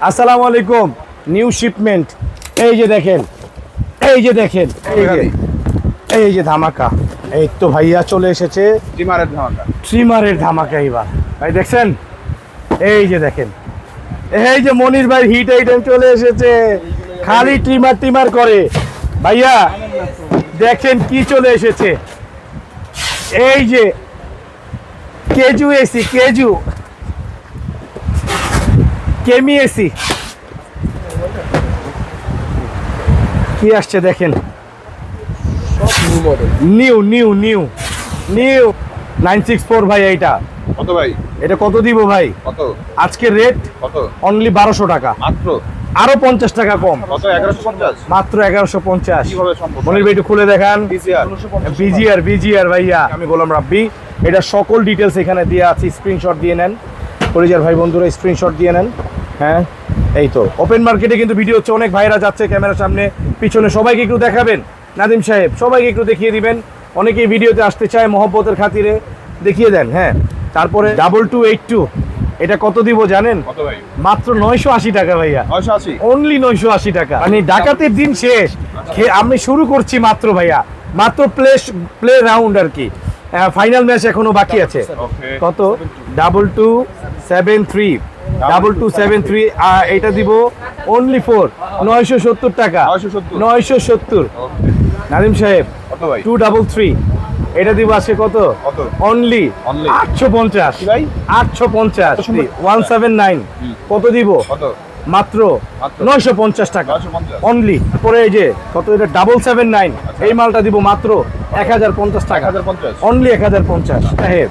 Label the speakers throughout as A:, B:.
A: আসসালামু আলাইকুম। New shipment, এই যে দেখেন, এই যে দেখেন, এই যে ধামাকা। এই তো ভাইয়া চলে এসেছে
B: ট্রিমারের ধামাকা,
A: ট্রিমারের ধামাকা। এইবার ভাই দেখছেন, এই যে দেখেন, এই যে মনির ভাই হিট আইটেম চলে এসেছে। খালি ট্রিমার ট্রিমার করে ভাইয়া। দেখেন কি চলে এসেছে, এই যে কেজু এসি, কেজু কেমি এসি কি আসছে দেখেন। নিউ নিউ নিউ নিউ 964 ভাই। এইটা
B: কত ভাই?
A: এটা কত দিব ভাই?
B: কত
A: আজকে রেট
B: কত?
A: অনলি 1200 টাকা,
B: মাত্র
A: আরো 50 টাকা কম।
B: কত? 1150
A: মাত্র 1150।
B: কিভাবে সম্ভব?
A: মনির ভাই একটু খুলে দেখান।
B: বিজিআর
A: বিজিআর ভাইয়া, আমি গোলাম রাব্বি। এটা সকল ডিটেলস এখানে দিয়ে আছে, স্ক্রিনশট দিয়ে নেন। পরিজার ভাই বন্ধুরা স্ক্রিনশট দিয়ে নেন। হ্যাঁ, এই তো ওপেন মার্কেটে কিন্তু ভিডিও হচ্ছে, অনেক ভাইরা যাচ্ছে ক্যামেরার সামনে পিছনে। সবাইকে একটু দেখাবেন নাদিম সাহেব, সবাইকে একটু দেখিয়ে দিবেন। অনেকেই ভিডিওতে আসতে চায়, মহব্বতের খাতিরে দেখিয়ে দেন। হ্যাঁ, তারপরে 2282 এটা কত দিব জানেন?
B: কত ভাই?
A: মাত্র 980 টাকা ভাইয়া।
B: 980
A: অনলি 980 টাকা। মানে ডাকাতের দিন শেষ, আমি শুরু করছি মাত্র ভাইয়া, মাত্র প্লে রাউন্ড আর কি। ফাইনাল ম্যাচ এখনো বাকি আছে।
B: ওকে,
A: কত? 2273 2273 এটা দিব অনলি 970 টাকা। 970 নাদিম সাহেব।
B: কত ভাই?
A: 233 এটা দিব আজকে কত?
B: কত?
A: অনলি 850
B: ভাই
A: 850 179 কত দিব?
B: কত?
A: মাত্র
B: মাত্র
A: 950 টাকা
B: 950
A: অনলি। পরে এই যে কত, এটা 779 এই মালটা দিব মাত্র 1050 টাকা
B: 1050
A: অনলি 1050। সাহেব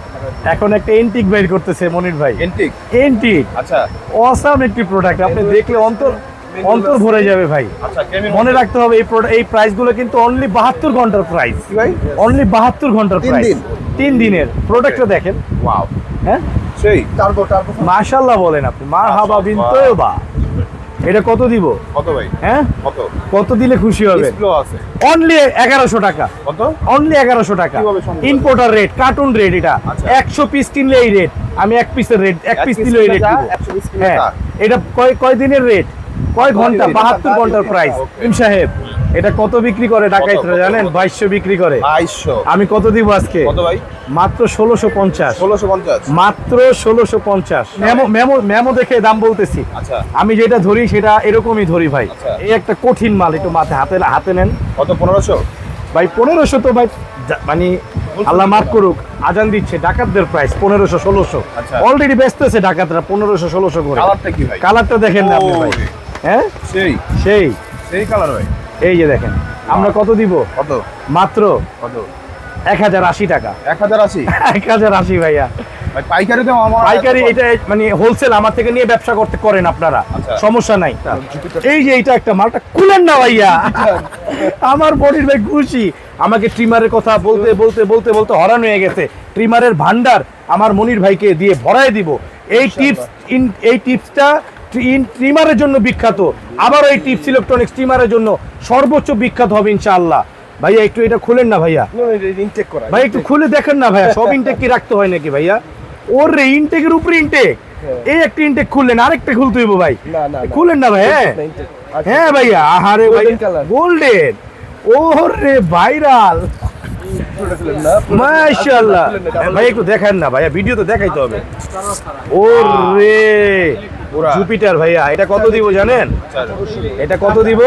A: এখন একটা এন্টিক বের করতেছে মনির ভাই।
B: এন্টিক?
A: এন্টিক,
B: আচ্ছা
A: অসাম একটি প্রোডাক্ট, আপনি দেখলে অন্তর ভরে যাবে ভাই।
B: আচ্ছা, কেমন
A: মনে রাখতে হবে এই প্রাইস গুলো কিন্তু অনলি 72 ঘন্টার প্রাইস
B: ভাই?
A: অনলি 72 ঘন্টার
B: তিন
A: প্রাইস,
B: দিন?
A: 3 দিনের প্রোডাক্টটা দেখেন।
B: ওয়াও,
A: হ্যাঁ,
B: সেই টার্বো
A: মাশাআল্লাহ বলেন আপনি, মারহাবা বিন তয়বা। এটা কত দিব?
B: কত ভাই?
A: হ্যাঁ,
B: কত?
A: কত দিলে খুশি হবে?
B: ডিসপ্লে আছে
A: অনলি 1100 টাকা।
B: কত?
A: অনলি 1100 টাকা।
B: কিভাবে সম্ভব?
A: Importer rate, cartoon rate. এটা
B: আচ্ছা।
A: 100 পিস কিনলে এই রেট, আমি 1 পিসের রেট, 1 পিস দিলে এই রেট দিব।
B: 120 কিলো
A: হ্যাঁ,
B: টা।
A: এটা কয় দিনের রেট, কয় ঘন্টা?
B: দিন?
A: 72 ঘন্টার প্রাইস।
B: Okay.
A: ইম সাহেব এটা কত বিক্রি করে ডাকাইতরা
B: কত?
A: জানেন? 2200 বিক্রি করে।
B: 2200
A: আমি কত দিব আজকে?
B: কত ভাই?
A: মাত্র 1650।
B: 1650
A: মাত্র 1650। মেমো দেখে দাম বলতেছি।
B: আচ্ছা,
A: আমি যেটা ধরি সেটা এরকমই ধরি ভাই।
B: আচ্ছা।
A: এই একটা কঠিন মাল, একটু হাতে নেন
B: কত? 1500
A: ভাই। 1500 তো ভাই মানে আল্লাহ মাফ করুক, আজান দিচ্ছে, ডাকাতদের প্রাইস 1500 1600
B: আচ্ছা।
A: অলরেডি ব্যস্ত আছে ডাকাতরা 1500 1600 করে।
B: কালারটা কি ভাই?
A: কালারটা দেখেন না আপনি ভাই। হ্যাঁ,
B: সেই
A: সেই
B: কালার ভাই।
A: এই যে দেখেন। আমরা কত দিব?
B: কত?
A: মাত্র
B: কত?
A: 1080 টাকা।
B: 1080
A: 1080 ভাইয়া।
B: ভাই পাইকারি দাম আমার
A: পাইকারি এটা মানে হোলসেল আমার থেকে নিয়ে ব্যবসা করেন আপনারা,
B: আচ্ছা।
A: সমস্যা নাই। এই যে এটা একটা মালটা খুলেন না ভাইয়া। আমার বডির ভাই খুশি, আমাকে ট্রিমারের কথা বলতে বলতে বলতে বলতে হরান হয়ে গেছে। ট্রিমারের ভান্ডার আমার মনির ভাইকে দিয়ে ভরায় দিব। এই টিপসটা ট্রিমারের জন্য বিখ্যাত, আবার এই টিপস ইলেকট্রনিক্স ট্রিমারের জন্য সর্বোচ্চ বিখ্যাত হবে ইনশাআল্লাহ। ভাইয়া একটু এটা খুলেন না ভাইয়া,
B: ইনটেক করা
A: ভাই একটু খুলে দেখেন না ভাইয়া। সব ইনটেক কি রাখতে হয় নাকি ভাইয়া? ওর রে ইনটেকের উপরে ইনটেক। এই একটা ইনটেক খুললেন, আরেকটা খুলতে হইব ভাই। খুলেন না ভাই। হ্যাঁ ভাইয়া, আহারে ভাই গোল্ডেন, ওরে ভাইরাল, মাশাআল্লাহ। ভাই একটু দেখেন না ভাইয়া, ভিডিও তো দেখাইতে হবে। ওরে জুপিটার ভাইয়া, এটা কত দিব জানেন? এটা কত দিব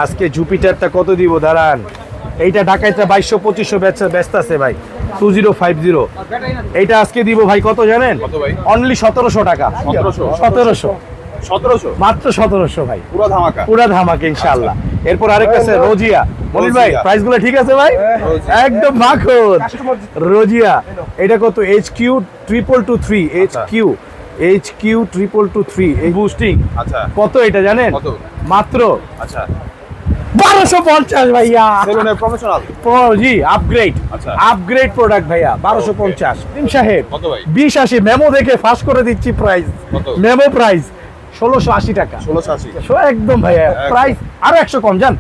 A: আজকে? জুপিটারটা কত দিব দাঁড়ান। এইটা ঢাকাইটা 2200 ব্যস্ত আছে ভাই, 2050। এইটা আজকে দিব ভাই কত জানেন? অনলি 1700 টাকা। 1700 মাত্র 1700 ভাই। পুরা ধামাকা ইনশাআল্লাহ। এরপর আরেকটা আছে রোজিয়া। মনির ভাই প্রাইস গুলো ঠিক আছে ভাই? একদম মাখন রোজিয়া। এটা কত? HQ 2223 HQ 2223 এই বুস্টিং।
B: আচ্ছা,
A: কত এটা জানেন? মাত্র
B: আচ্ছা
A: 1250 ভাইয়া।
B: সেলুনের প্রফেশনাল
A: জি আপগ্রেড,
B: আচ্ছা।
A: আপগ্রেড প্রোডাক্ট ভাইয়া 1250। তিন সাহেব
B: কত ভাই?
A: 2080 মেমো দেখে ফাঁস করে দিচ্ছি প্রাইস। মেমো প্রাইস 1680 টাকা।
B: 1680
A: একদম ভাইয়া প্রাইস আরো 100 কম জান,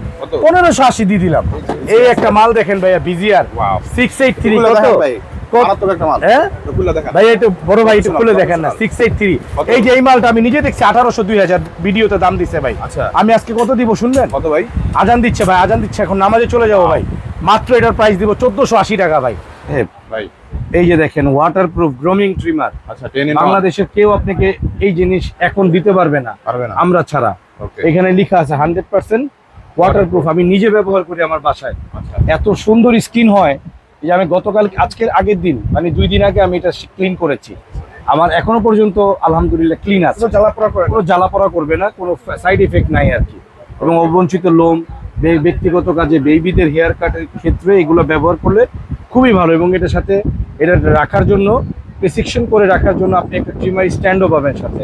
A: 1580 দিয়ে দিলাম। এই একটা মাল দেখেন ভাইয়া, বিজিআর 683 কত?
B: মারাত্মক একটা মাল।
A: হ্যাঁ
B: তো খুলে দেখা।
A: ভাই একটু বড় ভাই একটু
B: Professional,
A: খুলে দেখেন না,
B: professional।
A: 683।
B: কত?
A: এই যে এই মালটা আমি নিজে দেখছি 1800 2000 ভিডিওতে দাম দিছে ভাই।
B: আচ্ছা।
A: আমি আজকে কত দিব শুনবেন?
B: কত ভাই?
A: আজান দিচ্ছে ভাই, আজান দিচ্ছে, এখন নামাজে চলে যাবো ভাই। মাত্র এটার প্রাইস দিব 1480 টাকা ভাই। হ্যাঁ
B: ভাই
A: এই যে দেখেন ওয়াটারপ্রুফ গ্রোমিং ট্রিমার,
B: আচ্ছা 10 in 1।
A: বাংলাদেশের কেউ আপনাকে এই জিনিস এখন দিতে পারবে না,
B: পারবে না।
A: আমরা ছাড়া।
B: ওকে।
A: এখানে লেখা আছে 100% ওয়াটারপ্রুফ। আমি নিজে ব্যবহার করি আমার বাসায়,
B: আচ্ছা।
A: এত সুন্দর স্কিন হয়। এই যে আমি গতকাল, আজকের আগের দিন মানে 2 দিন আগে আমি এটা ক্লিন করেছি, আমার এখনো পর্যন্ত আলহামদুলিল্লাহ ক্লিন আছে,
B: তো জ্বালাপোড়া করে না।
A: কোনো জ্বালাপড়া করবে না, কোনো সাইড এফেক্ট নাই আর কি। এবং অবঞ্চিত লোম, ব্যক্তিগত কাজে বেবিদের হেয়ার কাটের ক্ষেত্রে এগুলো ব্যবহার করলে খুবই ভালো। এবং এটার সাথে এটা রাখার জন্য, প্রেসিকশন করে রাখার জন্য আপনি একটা ট্রিমার স্ট্যান্ডও পাবেন সাথে।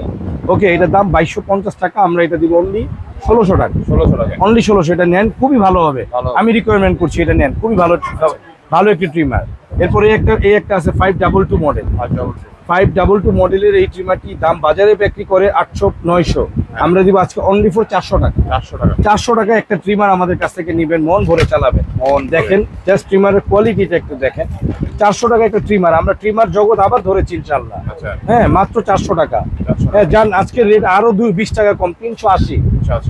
A: ওকে, এটার দাম 2250 টাকা, আমরা এটা দিব অনলি 1600 টাকা।
B: 1600 টাকা।
A: অনলি 1600, এটা নেন, খুবই ভালো হবে।
B: ভালো।
A: আমি রিকমেন্ড করছি এটা নেন, খুবই ভালো, ভালো একটি ট্রিমার। এরপরে এই একটা আছে 522 মডেল। 522 মডেলের এই ট্রিমারটি দাম বাজারে বিক্রি করে 800-900, আমরা দিব আজকে অনলি ফর 400 টাকা।
B: 400 টাকা।
A: 400 টাকা একটা ট্রিমার আমাদের কাছ থেকে নিবেন, মন ভরে চালাবেন।
B: মন ভরে।
A: দেখেন জাস্ট ট্রিমারের কোয়ালিটিটা একটু দেখেন। 400 টাকা একটা ট্রিমার, আমরা ট্রিমার জগৎ আবার ধরেছি ইনশাআল্লাহ।
B: আচ্ছা।
A: হ্যাঁ মাত্র 400 টাকা।
B: 400
A: হ্যাঁ জান, আজকের রেট আরো 20 টাকা কম, 380।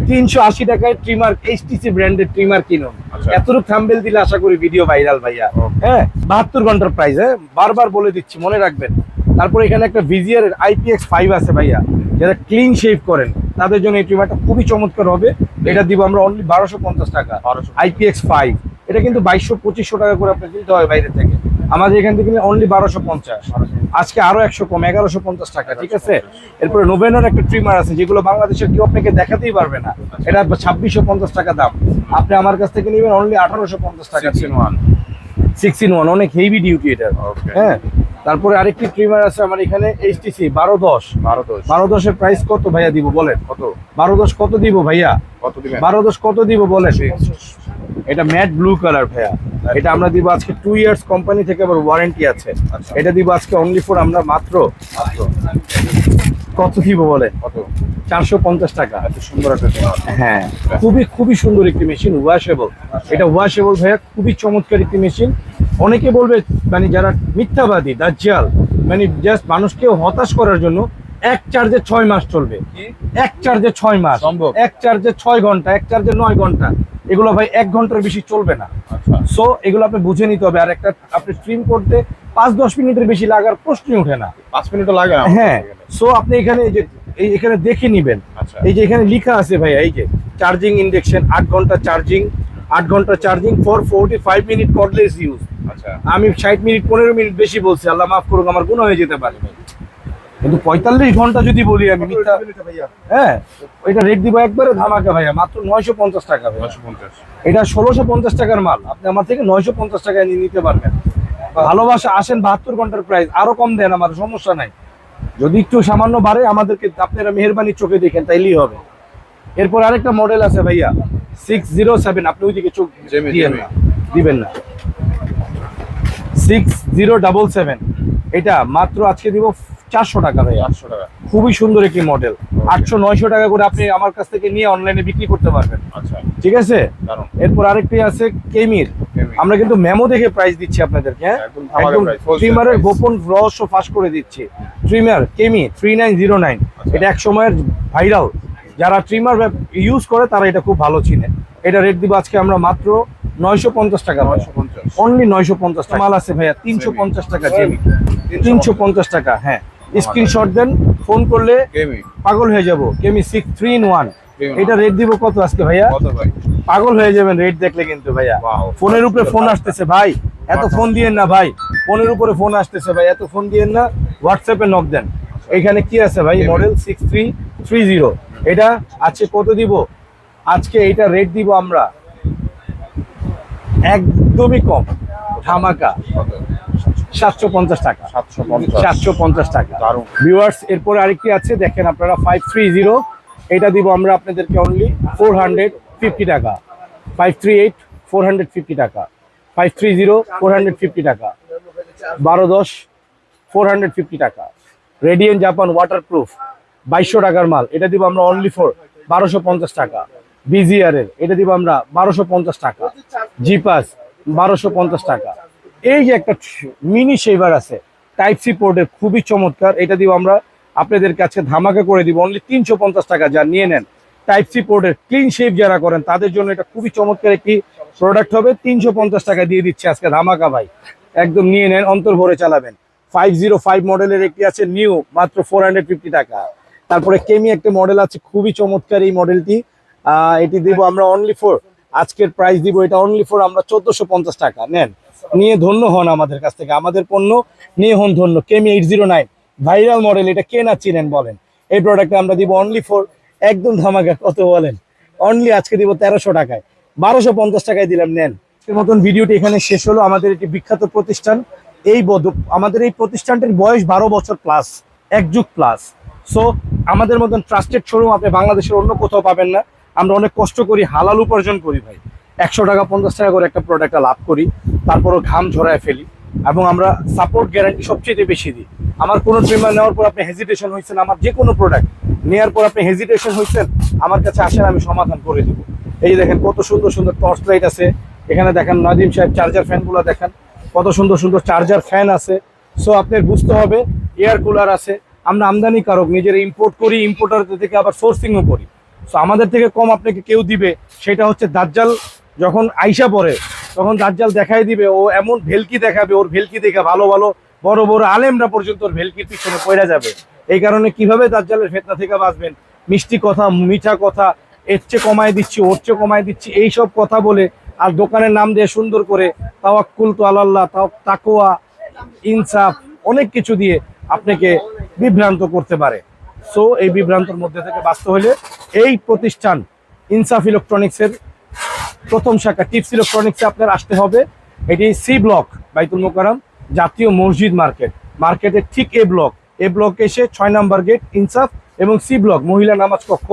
A: 380 টাকায় ট্রিমার, এইচটিসি ব্র্যান্ডের ট্রিমার কিনুন।
B: আচ্ছা।
A: এতটুকু থাম্বনেল দিলে আশা করি ভিডিও ভাইরাল ভাইয়া।
B: Okay.
A: হ্যাঁ 72 ঘন্টার প্রাইস, হ্যাঁ বারবার বলে দিচ্ছি, মনে রাখবেন। তারপরে এখানে একটা ভিজিআর এর IPX5 আছে ভাইয়া, যারা ক্লিন শেভ করেন তাদের জন্য এই ট্রিমারটা খুবই চমৎকার হবে। এটা দিব আমরা অনলি 1250 টাকা।
B: 1250
A: IPX5 এটা কিন্তু 2200-2500 টাকা করে আপনি কিনতে হয় বাইরে থেকে, আমাদের এখান থেকে অনলি 1250। আজকে আরো 100 কম, 1150 টাকা, ঠিক আছে। এরপরে নোভেনার একটা ট্রিমার আছে, যেগুলো বাংলাদেশের কেউ আপনাকে দেখাতেই পারবে না, এটা 2650 টাকা দাম, আপনি আমার কাছ থেকে নেবেন অনলি 1850 টাকা।
B: 6 in 1।
A: 6 in 1, অনেক হেভি ডিউটি এটা।
B: Okay.
A: হ্যাঁ তারপরে আরেকটি ট্রিমার আছে আমার এখানে, এইচটিসি 1210।
B: 1210।
A: 1210 এর প্রাইস কত ভাইয়া দিব বলেন?
B: কত?
A: 1210 কত দিব ভাইয়া?
B: কত দিবেন?
A: 1210 কত দিব বলেন? এটা ম্যাট ব্লু কালার ভাইয়া, এটা আমরা দিব আজকে 2 ইয়ার্স, কোম্পানি থেকে আবার ওয়ারেন্টি আছে।
B: আচ্ছা।
A: এটা দিব আজকে অনলি ফর আমরা মাত্র কত দিব বলেন?
B: কত?
A: 450 টাকা।
B: এত সুন্দর একটা ট্রিমার।
A: হ্যাঁ খুবই সুন্দর একটি মেশিন, ওয়াশেবল। এটা ওয়াশেবল ভাইয়া, খুবই চমৎকার একটি মেশিন। অনেকে বলবে মানে যারা মিথ্যাবাদী, দাজ্জাল, মানে জাস্ট মানুষকে হতাশ করার জন্য, এক চার্জে 6 মাস চলবে। এক চার্জে 6 মাস
B: সম্ভব?
A: এক চার্জে 6 ঘন্টা, এক চার্জে 9 ঘন্টা, এগুলো ভাই 1 ঘন্টার বেশি চলবে না।
B: আচ্ছা।
A: সো এগুলো আপনি বুঝে নিতে হবে। আর একটা আপনি স্ট্রিম করতে 5-10 মিনিটের বেশি লাগার প্রশ্নই ওঠে না।
B: 5 মিনিটও লাগে না।
A: হ্যাঁ সো আপনি এখানে এই যে এখানে দেখে নিবেন।
B: আচ্ছা।
A: এই যে এখানে লেখা আছে ভাইয়া, এই যে চার্জিং ইন্ডেকশন, 8 ঘন্টা চার্জিং, 8 ঘন্টা charging for 45 minute cordless use.
B: আচ্ছা।
A: আমি 60 মিনিট 15 মিনিট বেশি বলছি, আল্লাহ মাফ করুক, আমার গুনাহ হয়ে যেতে পারে ভাই। কিন্তু 45 ঘন্টা যদি বলি আমি মিথ্যা, হ্যাঁ এটা রেট দিব একবারে ধামাকা ভাইয়া, মাত্র 950 টাকা ভাইয়া।
B: 950।
A: এটা 1650 টাকার মাল, আপনি আমার থেকে 950 টাকায় নিয়ে নিতে পারবেন। ভালোবাসা আসেন, 72 ঘন্টার প্রাইস, আরো কম দেন, আমার সমস্যা নাই। যদি একটু সামান্য বাড়ে আমাদেরকে আপনারা মেহেরবানি চোখে দেখেন, তাইলেই হবে। এরপর আরেকটা মডেল আছে ভাইয়া 607, আপনি ওইদিকে চোখ দিবেন না, দিবেন না। 6077, এটা মাত্র আজকে দিব 400 টাকা ভাইয়া।
B: 800 টাকা।
A: খুবই সুন্দর একটি মডেল, 800-900 টাকা করে আপনি আমার কাছ থেকে নিয়ে অনলাইনে বিক্রি করতে পারবেন,
B: আচ্ছা।
A: ঠিক আছে।
B: দারুণ।
A: এরপর আরেকটি আছে কেমির, আমরা কিন্তু মেমো দেখে প্রাইস দিচ্ছি আপনাদেরকে, হ্যাঁ
B: একদম ধামাকা
A: একদম
B: price, wholesale
A: ট্রিমারের
B: price।
A: গোপন রহস্য ফাঁস করে দিচ্ছি। ট্রিমার কেমি 3909, এটা এক সময়ের ভাইরাল, যারা ট্রিমার ইউজ করে তারা এটা খুব ভালো চিনে। এটা রেট দিব আজকে আমরা মাত্র 950 টাকা,
B: 950।
A: অনলি 950 টাকা। মাল আছে ভাইয়া 350 টাকা কেমি, 350 টাকা। হ্যাঁ স্ক্রিনশট দেন, ফোন করলে
B: কেমি।
A: পাগল হয়ে যাব। কেমি 63 in 1, এটা রেট দিব কত আজকে ভাইয়া?
B: কত ভাই?
A: পাগল হয়ে যাবেন রেট দেখলে কিন্তু ভাইয়া।
B: Wow.
A: ফোনের উপরে ফোন আসতেছে ভাই, এত ফোন দিয়েন না ভাই, ফোনের উপরে ফোন আসতেছে ভাই, এত ফোন দিয়েন না, হোয়াটসঅ্যাপে নক দেন। এখানে কি আছে ভাই? মডেল 6330, এটা আজকে কত দিব? আজকে এইটা রেট দিব আমরা একদমই কম, ধামাকা,
B: কত?
A: 750 টাকা।
B: 750।
A: 750 টাকা।
B: দারুণ।
A: ভিউয়ার্স এরপরে আরেকটি আছে, দেখেন আপনারা 530, এটা দিব আমরা আপনাদেরকে অনলি 450 টাকা। 538 450 টাকা, 530 450 টাকা, 1210 450 টাকা। রেডিয়েন্ট জাপান ওয়াটারপ্রুফ 2200 টাকার মাল, এটা দিব আমরা অনলি ফর 1250 টাকা। বিজিআর এর এটা দিব আমরা 1250 টাকা। জিপাস 1250 টাকা। এই যে একটা মিনি শেভার আছে টাইপ সি পোর্টের, খুবই চমৎকার। এটা দিব আমরা আপনাদের কাছে ধামাকা করে দিব অনলি 350 টাকা, যা নিয়ে নেন। টাইপ সি পোর্টের ক্লিন শেভ যারা করেন তাদের জন্য এটা খুবই চমৎকার একটি প্রোডাক্ট হবে। 350 টাকা দিয়ে দিচ্ছে আজকে ধামাকা ভাই, একদম নিয়ে নেন, অন্তর ভরে চালাবেন। 505 মডেলের একটি আছে নিউ, মাত্র 450 টাকা। তারপরে কেমি একটা মডেল আছে খুবই চমৎকার এই মডেলটি, এটি দিব আমরা অনলি ফর, আজকের প্রাইস দিব এটা অনলি ফর আমরা 1450 টাকা। নেন, নিয়ে ধন্য হন আমাদের কাছ থেকে, আমাদের পণ্য নিয়ে হন ধন্য। কেমি 809 ভাইরাল মডেল, এটা কে না চিনেন বলেন। এই প্রোডাক্টটা আমরা দিব অনলি ফর একদম ধামাকা, কত বলেন, অনলি আজকে দিব 1300 টাকায়, 1250 টাকায় দিলাম। নেন, এর মতন ভিডিওটি এখানে শেষ হলো। আমাদের একটি বিখ্যাত প্রতিষ্ঠান, আমাদের এই প্রতিষ্ঠানটির বয়স 12 বছর প্লাস, 1 যুগ প্লাস। সো আমাদের মতন ট্রাস্টেড শোরুম আপনি বাংলাদেশের অন্য কোথাও পাবেন না। আমরা অনেক কষ্ট করি, হালাল উপার্জন করি ভাই, 100 টাকা 50 টাকা করে একটা প্রোডাক্টটা লাভ করি, তারপরও ঘাম ঝরায় ফেলি, এবং আমরা সাপোর্ট গ্যারান্টি সবচেয়ে বেশি দিই। আমার কোনো ট্রিমার নেওয়ার পর আপনি হেজিটেশন হয়েছেন, আমার যে কোনো প্রোডাক্ট নেওয়ার পর আপনি হেজিটেশন হয়েছেন, আমার কাছে আসেন, আমি সমাধান করে দিব। এই যে দেখেন কত সুন্দর সুন্দর টর্চ লাইট আছে এখানে, দেখেন নাদিম সাহেব চার্জার ফ্যানগুলো দেখেন, কত সুন্দর সুন্দর চার্জার ফ্যান আছে। সো আপনার বুঝতে হবে, এয়ার কুলার আছে, আমরা আমদানিকারক, নিজের ইম্পোর্ট করি, ইম্পোর্টার থেকে আবার সোর্সিংও করি। সো আমাদের থেকে কম আপনাকে কেউ দিবে, সেটা হচ্ছে দাজ্জাল যখন আইসা পড়ে তখন দাজ্জাল দেখাই দিবে, ও এমন ভেলকি দেখাবে, ওর ভেলকি দেখে ভালো ভালো বড় বড় আলেমরা পর্যন্ত ওর ভেলকির পিছনে পড়ে যাবে। এই কারণে কিভাবে দাজ্জালের ফিতনা থেকে বাঁচবেন, মিষ্টি কথা, মিঠা কথা, এর চেয়ে কমায় দিচ্ছি, ওর চেয়ে কমায় দিচ্ছি, এইসব কথা বলে আর দোকানের নাম দিয়ে সুন্দর করে তাওয়াক্কুল তু আলাল্লাহ, তাকওয়া, ইনসাফ, অনেক কিছু দিয়ে আপনাকে বিভ্রান্ত করতে পারে। সো এই বিভ্রান্তর মধ্যে থেকে বাঁচতে হলে এই প্রতিষ্ঠান ইনসাফ ইলেকট্রনিক্সের প্রথম শাখা টিপস ইলেকট্রনিক্সে আপনার আসতে হবে। এটি সি ব্লক, বাইতুল মোকাররম জাতীয় মসজিদ মার্কেটের ঠিক এ ব্লক এসে 6 নম্বর গেট ইনসাফ, এবং সি ব্লক মহিলা নামাজ কক্ষ।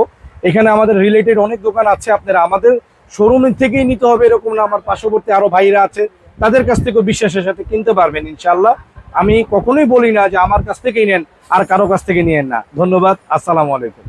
A: এখানে আমাদের রিলেটেড অনেক দোকান আছে, আপনারা আমাদের শোরুমের থেকেই নিতে হবে এরকম না, আমার পার্শ্ববর্তী আরো ভাইরা আছে, তাদের কাছ থেকেও বিশ্বাসের সাথে কিনতে পারবেন ইনশাল্লাহ। আমি কখনোই বলি না যে আমার কাছ থেকেই নেন আর কারো কাছ থেকে নিয়েন না। ধন্যবাদ, আসসালামু আলাইকুম।